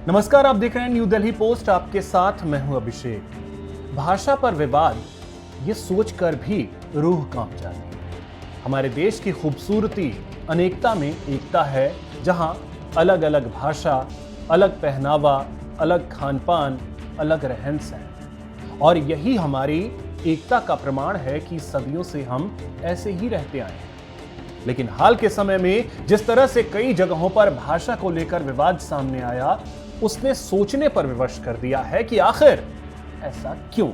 नमस्कार, आप देख रहे हैं न्यू दिल्ली पोस्ट। आपके साथ मैं हूं अभिषेक। भाषा पर विवाद, ये सोचकर भी रूह कांप जाती है। हमारे देश की खूबसूरती अनेकता में एकता है, जहां अलग अलग भाषा, अलग पहनावा, अलग खान पान, अलग रहन सहन, और यही हमारी एकता का प्रमाण है कि सदियों से हम ऐसे ही रहते आए हैं। लेकिन हाल के समय में जिस तरह से कई जगहों पर भाषा को लेकर विवाद सामने आया, उसने सोचने पर विवश कर दिया है कि आखिर ऐसा क्यों।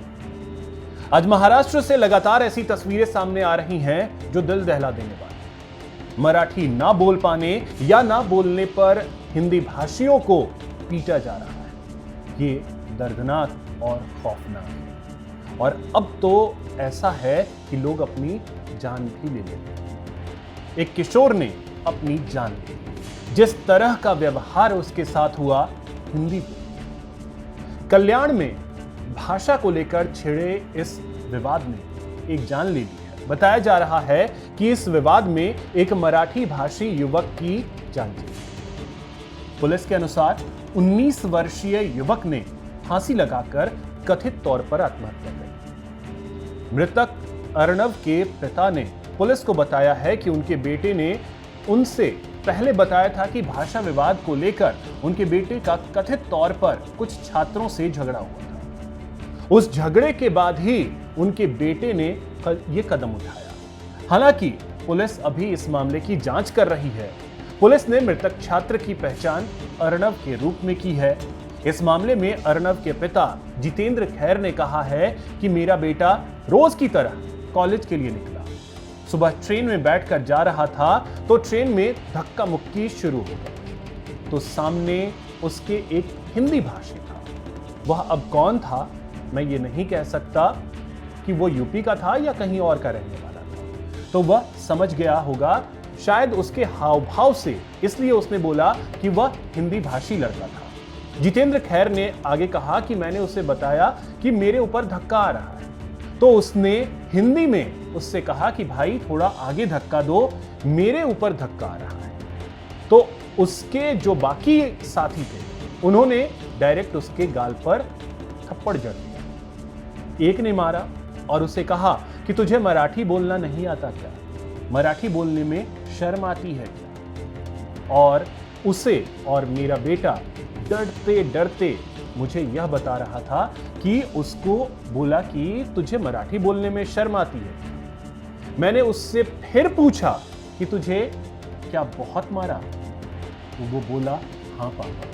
आज महाराष्ट्र से लगातार ऐसी तस्वीरें सामने आ रही हैं जो दिल दहला देने वाली। मराठी ना बोल पाने या ना बोलने पर हिंदी भाषियों को पीटा जा रहा है। ये दर्दनाक और खौफनाक है। और अब तो ऐसा है कि लोग अपनी जान भी ले लेते हैं। एक किशोर ने अपनी जान ली। जिस तरह का व्यवहार उसके साथ हुआ, हिंदी कल्याण में भाषा को लेकर छिड़े इस विवाद ने एक जान ले ली है। बताया जा रहा है कि इस विवाद में एक मराठी भाषी युवक की जान चली। पुलिस के अनुसार 19 वर्षीय युवक ने फांसी लगाकर कथित तौर पर आत्महत्या की। मृतक अर्णव के पिता ने पुलिस को बताया है कि उनके बेटे ने उनसे पहले बताया था कि भाषा विवाद को लेकर उनके बेटे का कथित तौर पर कुछ छात्रों से झगड़ा हुआ था। उस झगड़े के बाद ही उनके बेटे ने यह कदम उठाया। हालांकि पुलिस अभी इस मामले की जांच कर रही है। पुलिस ने मृतक छात्र की पहचान अर्णव के रूप में की है। इस मामले में अर्णव के पिता जितेंद्र खैर ने कहा है कि मेरा बेटा रोज की तरह कॉलेज के लिए निकला। सुबह ट्रेन में बैठकर जा रहा था तो ट्रेन में धक्का मुक्की शुरू हो गई, तो सामने उसके एक हिंदी भाषी था। वह अब कौन था मैं ये नहीं कह सकता कि वो यूपी का था या कहीं और का रहने वाला था। तो वह समझ गया होगा शायद उसके हाव भाव से, इसलिए उसने बोला कि वह हिंदी भाषी लड़का था। जितेंद्र खैर ने आगे कहा कि मैंने उसे बताया कि मेरे ऊपर धक्का आ रहा है, तो उसने हिंदी में उससे कहा कि भाई थोड़ा आगे धक्का दो, मेरे ऊपर धक्का आ रहा है। तो उसके जो बाकी साथी थे उन्होंने डायरेक्ट उसके गाल पर थप्पड़ जड़ दिया। एक ने मारा और उसे कहा कि तुझे मराठी बोलना नहीं आता क्या, मराठी बोलने में शर्म आती है क्या। और उसे और मेरा बेटा डरते डरते मुझे यह बता रहा था कि उसको बोला कि तुझे मराठी बोलने में शर्म आती है। मैंने उससे फिर पूछा कि तुझे क्या बहुत मारा, तो वो बोला हाँ पापा।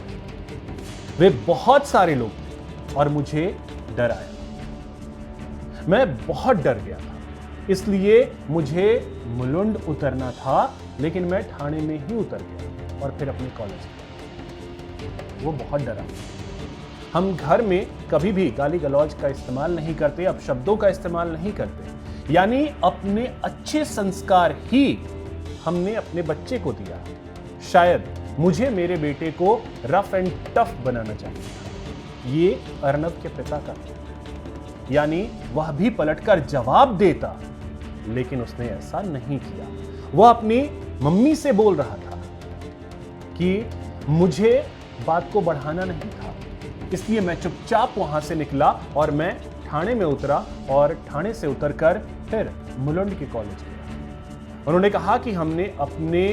वे बहुत सारे लोग थे और मुझे डर आया। मैं बहुत डर गया था, इसलिए मुझे मुलुंड उतरना था, लेकिन मैं ठाणे में ही उतर गया और फिर अपने कॉलेज गया। वो बहुत डरा। हम घर में कभी भी गाली गलौज का इस्तेमाल नहीं करते, अपशब्दों का इस्तेमाल नहीं करते, यानी अपने अच्छे संस्कार ही हमने अपने बच्चे को दिया। शायद मुझे मेरे बेटे को रफ एंड टफ बनाना चाहिए था। ये अर्णव के पिता का था, यानी वह भी पलटकर जवाब देता, लेकिन उसने ऐसा नहीं किया। वह अपनी मम्मी से बोल रहा था कि मुझे बात को बढ़ाना नहीं था, इसलिए मैं चुपचाप वहां से निकला और मैं ठाणे में उतरा और ठाणे से उतरकर फिर मुलुंड के कॉलेज गया। उन्होंने कहा कि हमने अपने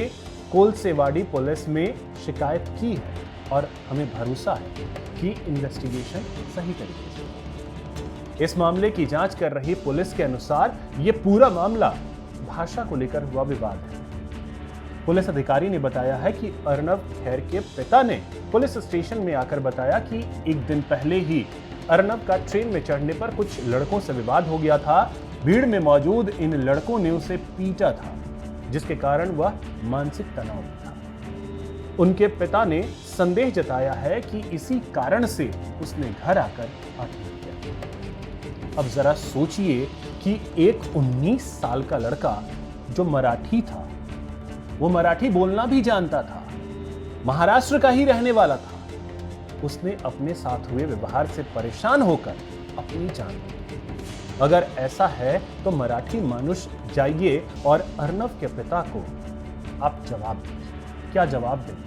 कोलसेवाड़ी पुलिस में शिकायत की है और हमें भरोसा है कि इन्वेस्टिगेशन सही तरीके से होगी। इस मामले की जांच कर रही पुलिस के अनुसार यह पूरा मामला भाषा को लेकर हुआ विवाद है। पुलिस अधिकारी ने बताया है कि अर्णव खैर के पिता ने पुलिस स्टेशन में आकर बताया कि एक दिन पहले ही अर्णव का ट्रेन में चढ़ने पर कुछ लड़कों से विवाद हो गया था। भीड़ में मौजूद इन लड़कों ने उसे पीटा था, जिसके कारण वह मानसिक तनाव में था। उनके पिता ने संदेह जताया है कि इसी कारण से उसने घर आकर आत्महत्या की। अब जरा सोचिए कि एक 19 साल का लड़का जो मराठी था, वो मराठी बोलना भी जानता था, महाराष्ट्र का ही रहने वाला था, उसने अपने साथ हुए व्यवहार से परेशान होकर अपनी जान ली। अगर ऐसा है तो मराठी मानुष जाइए और अर्णव के पिता को आप जवाब दीजिए। क्या जवाब देंगे?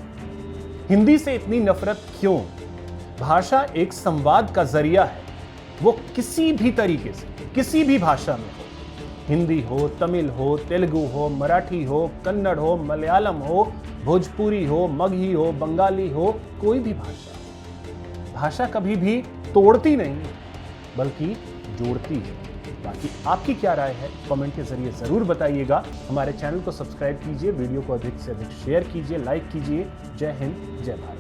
हिंदी से इतनी नफरत क्यों? भाषा एक संवाद का जरिया है, वो किसी भी तरीके से, किसी भी भाषा में हो, हिंदी हो, तमिल हो, तेलुगु हो, मराठी हो, कन्नड़ हो, मलयालम हो, भोजपुरी हो, मगही हो, बंगाली हो, कोई भी भाषा कभी भी तोड़ती नहीं बल्कि जोड़ती है। बाकी आपकी क्या राय है, कमेंट के जरिए जरूर बताइएगा। हमारे चैनल को सब्सक्राइब कीजिए, वीडियो को अधिक से अधिक शेयर कीजिए, लाइक कीजिए। जय हिंद, जय भारत।